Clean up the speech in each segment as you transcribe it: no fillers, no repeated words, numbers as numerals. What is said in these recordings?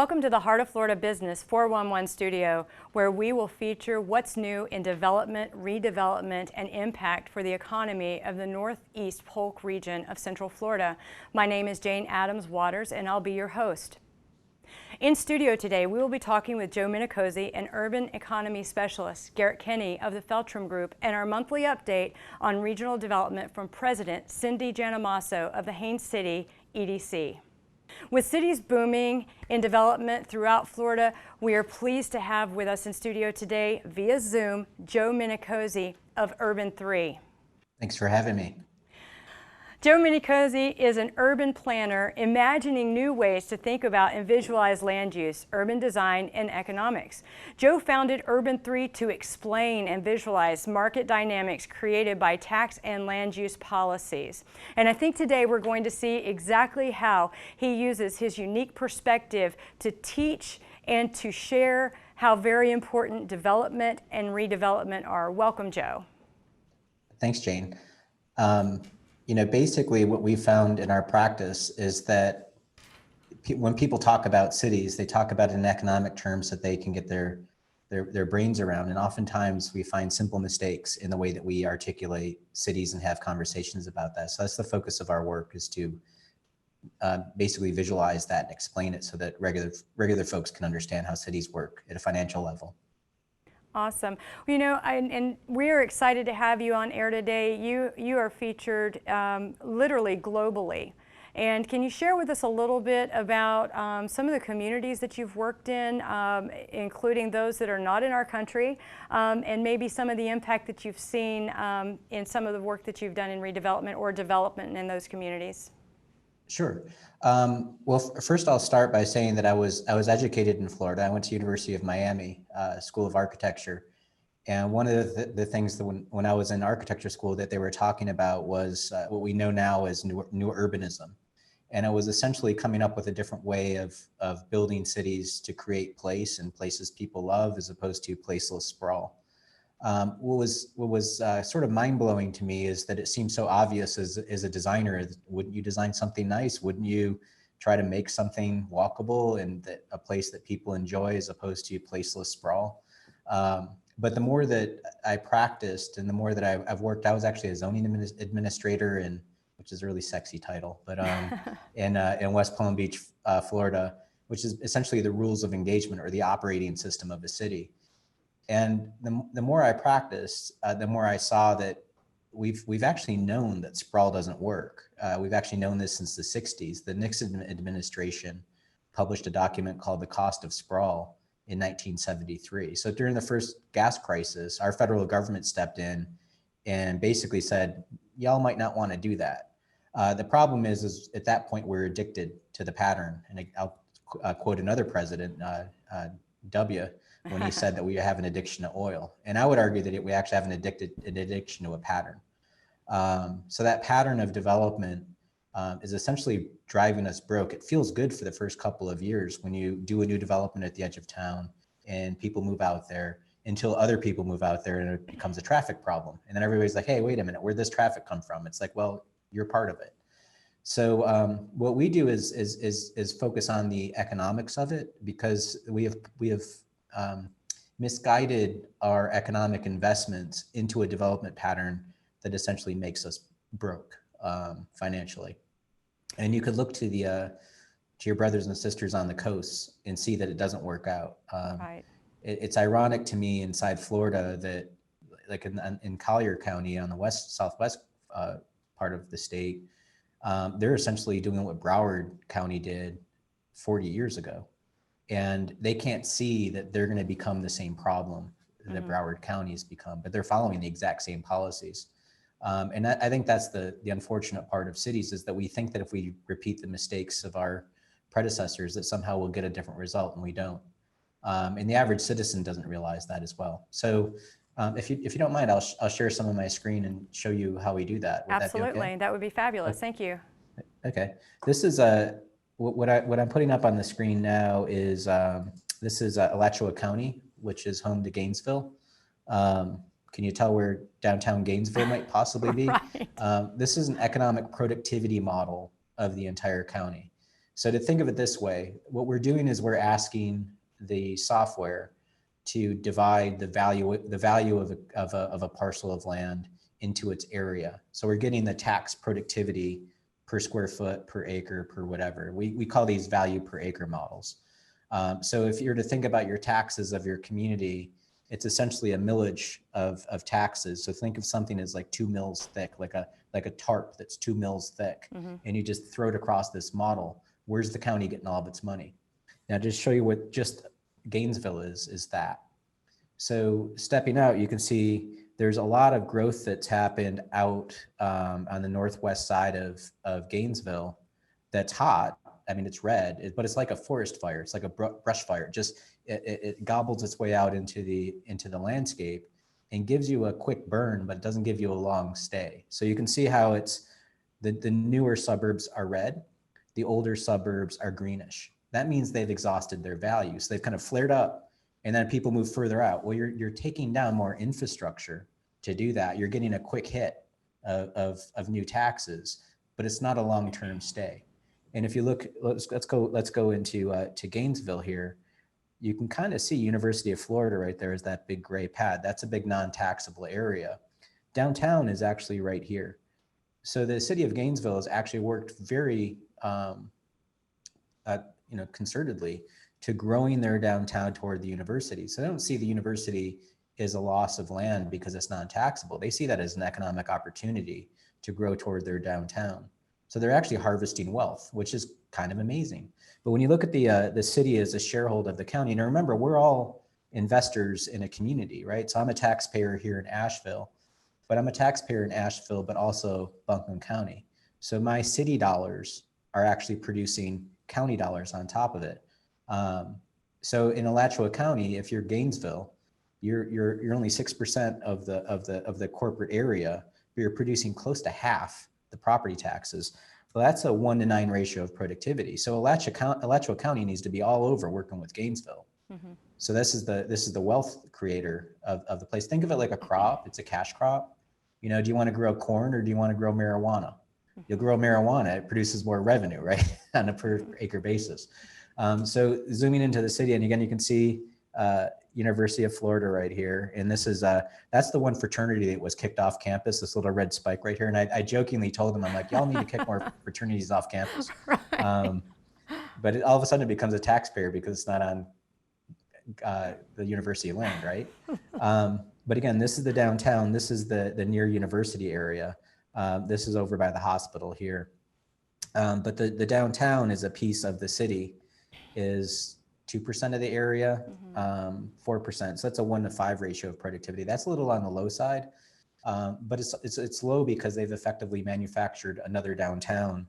Welcome to the Heart of Florida Business 411 studio, where we will feature what's new in development, redevelopment, and impact for the economy of the Northeast Polk region of Central Florida. My name is Jane Adams Waters, and I'll be your host. In studio today, we will be talking with Joe Minicozzi, an urban economy specialist, Garrett Kenny of the Feltram Group, and our monthly update on regional development from President Cindy Janamasso of the Haines City EDC. With cities booming in development throughout Florida, we are pleased to have with us in studio today via Zoom, Joe Minicozzi of Urban 3. Thanks for having me. Joe Minicozzi is an urban planner imagining new ways to think about and visualize land use, urban design, and economics. Joe founded Urban 3 to explain and visualize market dynamics created by tax and land use policies. And I think today we're going to see exactly how he uses his unique perspective to teach and to share how very important development and redevelopment are. Welcome, Joe. Thanks, Jane. Basically what we found in our practice is that when people talk about cities, they talk about it in economic terms that they can get their brains around. And oftentimes we find simple mistakes in the way that we articulate cities and have conversations about that. So that's the focus of our work, is to basically visualize that and explain it so that regular folks can understand how cities work at a financial level. Awesome. And we're excited to have you on air today. You are featured literally globally. And can you share with us a little bit about some of the communities that you've worked in, including those that are not in our country, and maybe some of the impact that you've seen in some of the work that you've done in redevelopment or development in those communities? Sure. Well, first I'll start by saying that I was educated in Florida. I went to University of Miami, School of Architecture. And one of the things that when I was in architecture school that they were talking about was what we know now as new urbanism. And it was essentially coming up with a different way of building cities to create place and places people love, as opposed to placeless sprawl. What was sort of mind-blowing to me is that it seems so obvious as a designer. Wouldn't you design something nice? Wouldn't you try to make something walkable and a place that people enjoy, as opposed to placeless sprawl? But the more that I practiced and the more that I've worked, I was actually a zoning administrator, which is a really sexy title, but in West Palm Beach, Florida, which is essentially the rules of engagement or the operating system of a city. And the more I practiced, the more I saw that we've actually known that sprawl doesn't work. We've actually known this since the 60s. The Nixon administration published a document called the Cost of Sprawl in 1973. So during the first gas crisis, our federal government stepped in and basically said, y'all might not want to do that. The problem is at that point, we're addicted to the pattern. And I'll quote another president, W., when he said that we have an addiction to oil. And I would argue that we actually have an addiction to a pattern. So that pattern of development is essentially driving us broke. It feels good for the first couple of years when you do a new development at the edge of town and people move out there, until other people move out there and it becomes a traffic problem. And then everybody's like, hey, wait a minute, where'd this traffic come from? It's like, well, you're part of it. So what we do is focus on the economics of it, because we have misguided our economic investments into a development pattern that essentially makes us broke financially. And you could look to your brothers and sisters on the coast and see that it doesn't work out. Right. It's ironic to me inside Florida that, like in Collier County on the southwest part of the state, they're essentially doing what Broward County did 40 years ago. And they can't see that they're going to become the same problem that Broward County has become, but they're following the exact same policies. And I think that's the unfortunate part of cities, is that we think that if we repeat the mistakes of our predecessors, that somehow we'll get a different result, and we don't. And the average citizen doesn't realize that as well. So if you don't mind, I'll share some of my screen and show you how we do that. Would Absolutely, that be okay? That would be fabulous. Thank you. Okay, this is what I'm putting up on the screen now is this is Alachua County, which is home to Gainesville. Can you tell where downtown Gainesville might possibly be? Right. This is an economic productivity model of the entire county. So to think of it this way, what we're doing is we're asking the software to divide the value of a parcel of land into its area. So we're getting the tax productivity per square foot, per acre, per whatever. We call these value per acre models. So if you're to think about your taxes of your community, it's essentially a millage of taxes. So think of something as like 2 mils thick, like a tarp that's 2 mils thick, and you just throw it across this model. Where's the county getting all of its money? Now, just show you what just Gainesville is that. So stepping out, you can see there's a lot of growth that's happened out on the northwest side of Gainesville that's hot. I mean, it's red, but it's like a forest fire. It's like a brush fire. It gobbles its way out into the landscape and gives you a quick burn, but it doesn't give you a long stay. So you can see how it's the newer suburbs are red, the older suburbs are greenish. That means they've exhausted their value. So they've kind of flared up, and then people move further out. Well, you're taking down more infrastructure to do that. You're getting a quick hit of new taxes, but it's not a long-term stay. And if you look, let's go into to Gainesville here. You can kind of see University of Florida right there is that big gray pad. That's a big non-taxable area. Downtown is actually right here. So the city of Gainesville has actually worked very concertedly to growing their downtown toward the university. So they don't see the university as a loss of land because it's non-taxable. They see that as an economic opportunity to grow toward their downtown. So they're actually harvesting wealth, which is kind of amazing. But when you look at the city as a shareholder of the county, and remember, we're all investors in a community, right? So I'm a taxpayer here in Asheville, but I'm a taxpayer in Asheville, but also Buncombe County. So my city dollars are actually producing county dollars on top of it. So in Alachua County, if you're Gainesville, you're only 6% of the corporate area, but you're producing close to half the property taxes. Well, that's a 1-to-9 ratio of productivity. So Alachua County needs to be all over working with Gainesville. So this is the wealth creator of the place. Think of it like a crop. It's a cash crop. Do you want to grow corn or do you want to grow marijuana? You'll grow marijuana. It produces more revenue, right, on a per acre basis. So zooming into the city, and again, you can see University of Florida right here. And this is, that's the one fraternity that was kicked off campus, this little red spike right here. And I jokingly told them, I'm like, y'all need to kick more fraternities off campus. Right. But all of a sudden it becomes a taxpayer because it's not on the university land, right? But again, this is the downtown. This is the near university area. This is over by the hospital here. But the downtown is a piece of the city, is 2% of the area, 4%. So that's a 1-to-5 ratio of productivity. That's a little on the low side, but it's low because they've effectively manufactured another downtown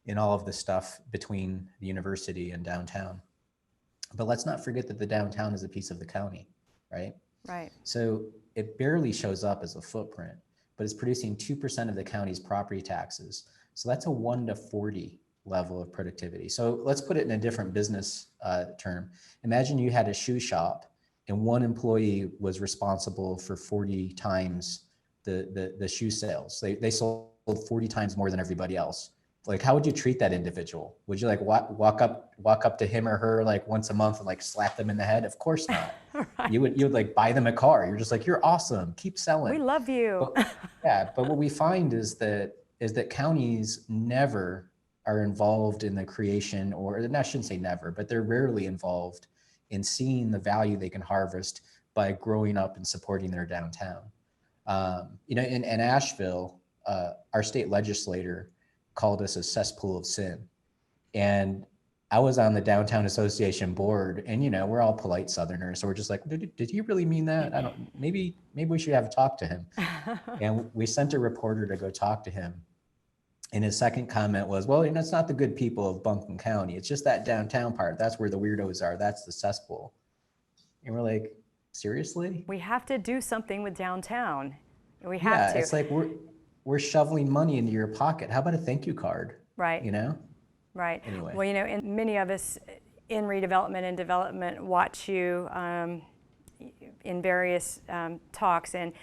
in all of the stuff between the university and downtown. But let's not forget that the downtown is a piece of the county, right? Right. So it barely shows up as a footprint, but it's producing 2% of the county's property taxes. So that's a 1-to-40 level of productivity. So let's put it in a different business term. Imagine you had a shoe shop and one employee was responsible for 40 times the shoe sales. They sold 40 times more than everybody else. Like, how would you treat that individual? Would you like walk up to him or her like once a month and like slap them in the head? Of course not. Right. You would like buy them a car. You're just like, you're awesome. Keep selling. We love you. But what we find is that counties never are involved in the creation, or I shouldn't say never, but they're rarely involved in seeing the value they can harvest by growing up and supporting their downtown. In Asheville, our state legislator called us a cesspool of sin. And I was on the Downtown Association board, and we're all polite Southerners, so we're just like, did he really mean that? Maybe we should have a talk to him. And we sent a reporter to go talk to him. And his second comment was, well, it's not the good people of Buncombe County. It's just that downtown part. That's where the weirdos are. That's the cesspool. And we're like, seriously? We have to do something with downtown. We have to. It's like we're shoveling money into your pocket. How about a thank you card? Right. Right. Anyway. Well, and many of us in redevelopment and development watch you in various talks, and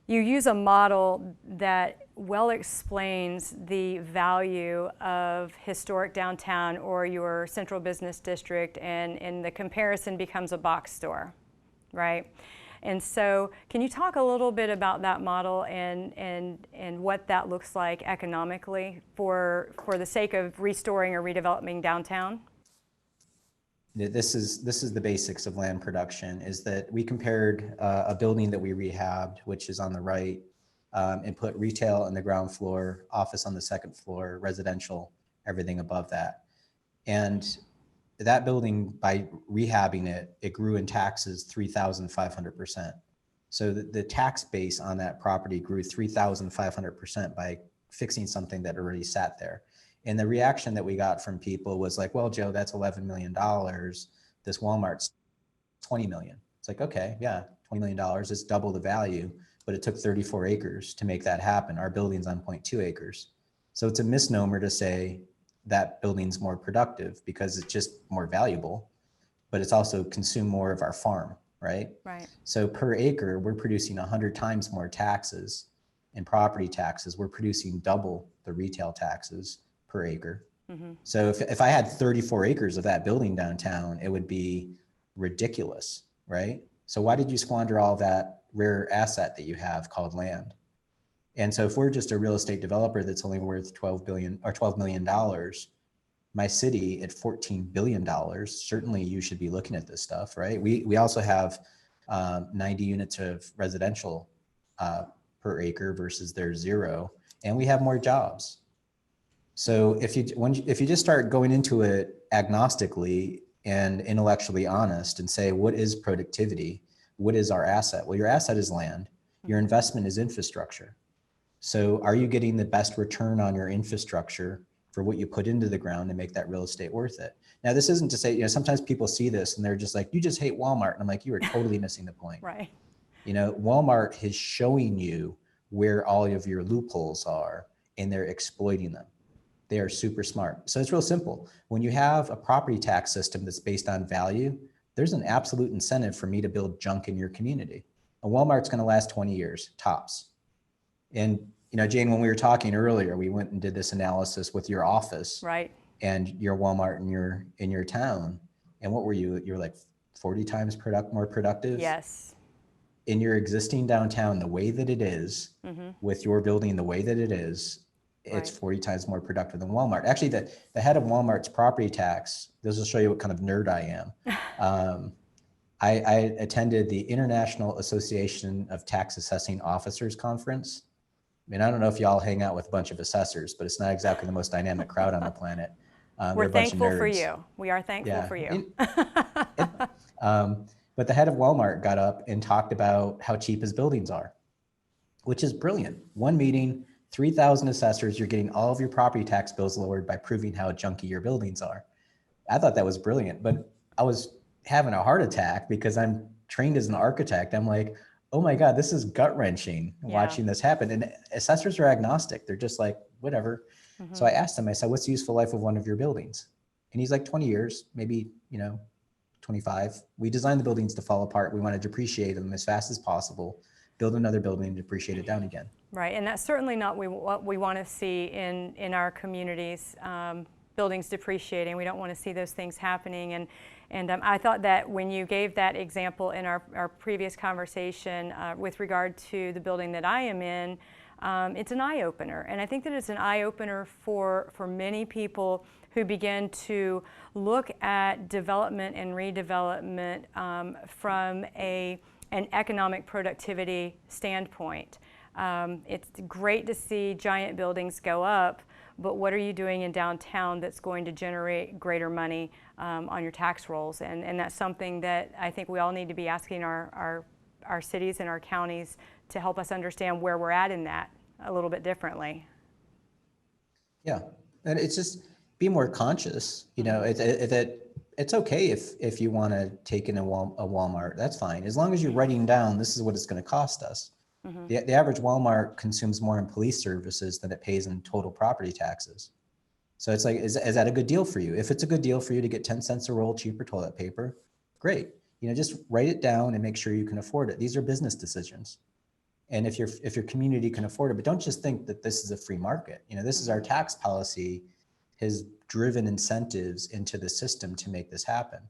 you use a model that well explains the value of historic downtown or your central business district, and the comparison becomes a box store, right? And so can you talk a little bit about that model and what that looks like economically for the sake of restoring or redeveloping downtown? This is the basics of land production, is that we compared a building that we rehabbed, which is on the right, and put retail on the ground floor, office on the second floor, residential, everything above that. And that building, by rehabbing it, it grew in taxes 3,500%. So the tax base on that property grew 3,500% by fixing something that already sat there. And the reaction that we got from people was like, well, Joe, that's $11 million. This Walmart's 20 million. It's like, okay, yeah, $20 million, it's double the value, but it took 34 acres to make that happen. Our building's on 0.2 acres. So it's a misnomer to say that building's more productive because it's just more valuable, but it's also consumed more of our farm, right? Right. So per acre, we're producing 100 times more taxes in property taxes. We're producing double the retail taxes per acre. Mm-hmm. So if I had 34 acres of that building downtown, it would be ridiculous, right? So why did you squander all that rare asset that you have called land? And so if we're just a real estate developer that's only worth $12 million, my city at $14 billion, certainly you should be looking at this stuff, right? We also have 90 units of residential per acre versus their 0, and we have more jobs. So if you just start going into it agnostically and intellectually honest and say, what is productivity? What is our asset? Well, your asset is land. Your investment is infrastructure. So are you getting the best return on your infrastructure for what you put into the ground to make that real estate worth it? Now, this isn't to say, sometimes people see this and they're just like, you just hate Walmart. And I'm like, you are totally missing the point. Right. Walmart is showing you where all of your loopholes are, and they're exploiting them. They are super smart. So it's real simple. When you have a property tax system that's based on value, there's an absolute incentive for me to build junk in your community. A Walmart's going to last 20 years, tops. And, Jane, when we were talking earlier, we went and did this analysis with your office, right, and your Walmart in your town. And what were you? You were like 40 times more productive? Yes. In your existing downtown, the way that it is, mm-hmm. with your building, the way that it is, it's right. 40 times more productive than Walmart. Actually, the head of Walmart's property tax, this will show you what kind of nerd I am. I attended the International Association of Tax Assessing Officers Conference. I mean, I don't know if y'all hang out with a bunch of assessors, but it's not exactly the most dynamic crowd on the planet. We're thankful for you. We are thankful for you. But the head of Walmart got up and talked about how cheap his buildings are, which is brilliant. One meeting, 3,000 assessors, you're getting all of your property tax bills lowered by proving how junky your buildings are. I thought that was brilliant, but I was having a heart attack because I'm trained as an architect. I'm like, oh my God, this is gut-wrenching watching this happen. And assessors are agnostic. They're just like, whatever. Mm-hmm. So I asked him, I said, what's the useful life of one of your buildings? And he's like, 20 years, maybe, 25. We designed the buildings to fall apart. We want to depreciate them as fast as possible, build another building and depreciate it down again. Right, and that's certainly not what we want to see in our communities, buildings depreciating. We don't want to see those things happening. And I thought that when you gave that example in our previous conversation with regard to the building that I am in, it's an eye-opener. And I think that it's an eye-opener for many people who begin to look at development and redevelopment from an economic productivity standpoint. It's great to see giant buildings go up, but what are you doing in downtown that's going to generate greater money on your tax rolls? And that's something that I think we all need to be asking our cities and our counties to help us understand where we're at in that a little bit differently. Yeah, and it's just be more conscious. It's okay if you want to take in a Walmart, that's fine. As long as you're writing down, this is what it's going to cost us. Mm-hmm. The average Walmart consumes more in police services than it pays in total property taxes. So it's like, is that a good deal for you? If it's a good deal for you to get 10 cents a roll cheaper toilet paper, great. Just write it down and make sure you can afford it. These are business decisions. And if your community can afford it, but don't just think that this is a free market. You know, this is our tax policy has driven incentives into the system to make this happen.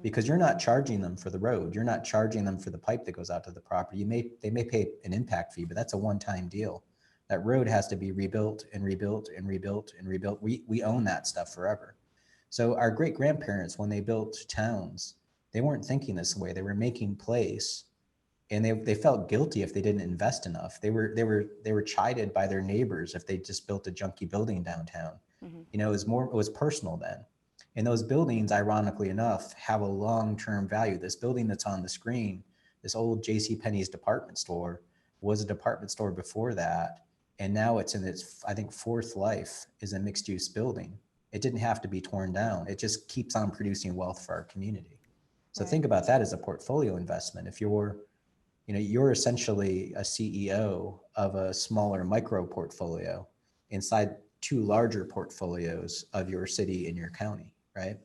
Because you're not charging them for the road. You're not charging them for the pipe that goes out to the property. They may pay an impact fee, but that's a one-time deal. That road has to be rebuilt and rebuilt and rebuilt and rebuilt. We own that stuff forever. So our great grandparents, when they built towns, they weren't thinking this way. They were making place, and they felt guilty if they didn't invest enough. They were chided by their neighbors if they just built a junky building downtown. You know, it was personal then. And those buildings, ironically enough, have a long-term value. This building that's on the screen, this old JCPenney's department store, was a department store before that. And now it's in its, I think, fourth life is a mixed-use building. It didn't have to be torn down. It just keeps on producing wealth for our community. So think about that as a portfolio investment. If you're essentially a CEO of a smaller micro portfolio inside two larger portfolios of your city and your county, right?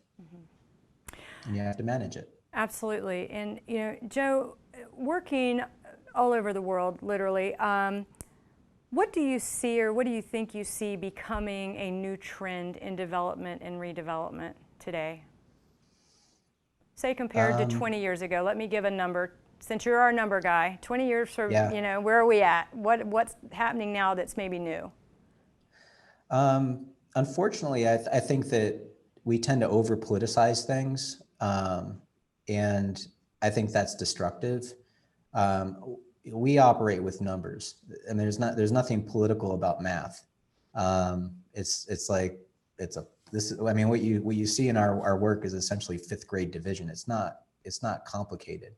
And you have to manage it. Absolutely. And, you know, Joe, working all over the world, literally, what do you see, or what do you think you see becoming a new trend in development and redevelopment today? Say compared to 20 years ago. Let me give a number. Since you're our number guy, 20 years from, you know, where are we at? What's happening now that's maybe new? Unfortunately, I think that we tend to over politicize things. And I think that's destructive. We operate with numbers, and there's nothing political about math. I mean, what you see in our work is essentially fifth grade division. It's not complicated.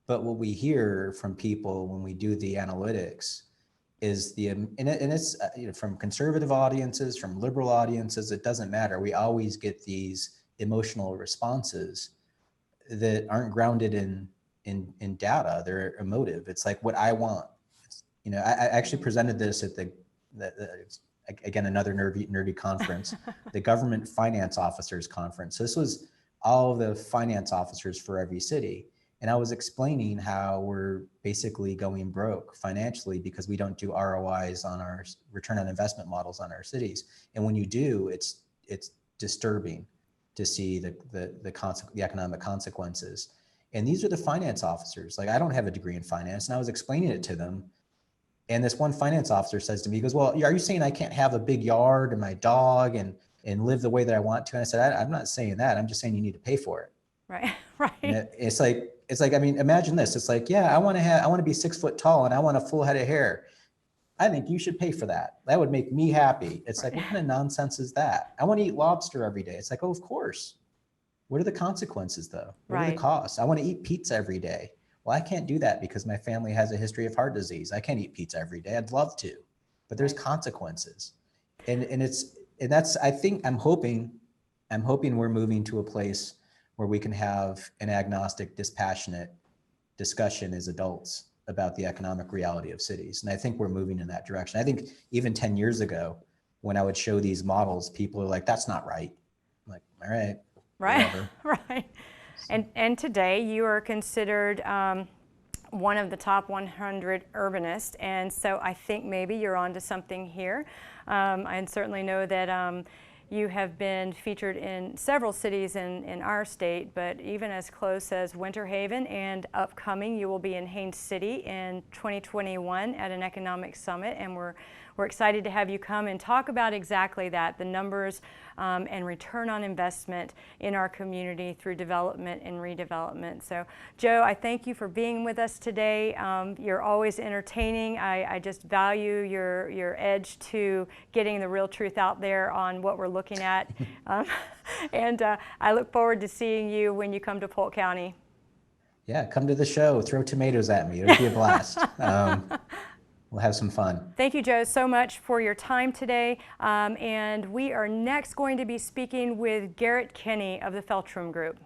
But what we hear from people when we do the analytics is it's from conservative audiences, from liberal audiences, it doesn't matter. We always get these emotional responses that aren't grounded in data. They're emotive. It's like what I want. I actually presented this at again, another nerdy conference, the Government Finance Officers Conference. So this was all the finance officers for every city. And I was explaining how we're basically going broke financially because we don't do ROIs on our return on investment models on our cities. And when you do, it's disturbing to see the economic consequences. And these are the finance officers. Like, I don't have a degree in finance, and I was explaining it to them. And this one finance officer says to me, he goes, "Well, are you saying I can't have a big yard and my dog and live the way that I want to?" And I said, I'm not saying that. I'm just saying you need to pay for it. Right, right. And it's like, I mean, imagine this. It's like, yeah, I want to be 6 foot tall and I want a full head of hair. I think you should pay for that. That would make me happy. It's like, what kind of nonsense is that? I want to eat lobster every day. It's like, oh, of course. What are the consequences though? What are the costs? I want to eat pizza every day. Well, I can't do that because my family has a history of heart disease. I can't eat pizza every day. I'd love to, but there's consequences. And that's, I think, I'm hoping we're moving to a place where we can have an agnostic, dispassionate discussion as adults about the economic reality of cities. And I think we're moving in that direction. I think even 10 years ago, when I would show these models, people are like, that's not right. I'm like, all right. Right, whatever. right. And today you are considered one of the top 100 urbanists, and so I think maybe you're onto something here. I certainly know that you have been featured in several cities in our state, but even as close as Winter Haven, and upcoming you will be in Haines City in 2021 at an economic summit, and we're excited to have you come and talk about exactly that, the numbers and return on investment in our community through development and redevelopment. So, Joe, I thank you for being with us today. You're always entertaining. I just value your edge to getting the real truth out there on what we're looking at. And I look forward to seeing you when you come to Polk County. Yeah, come to the show. Throw tomatoes at me. It'll be a blast. We'll have some fun. Thank you, Joe, so much for your time today. And we are next going to be speaking with Garrett Kinney of the Feltram Group.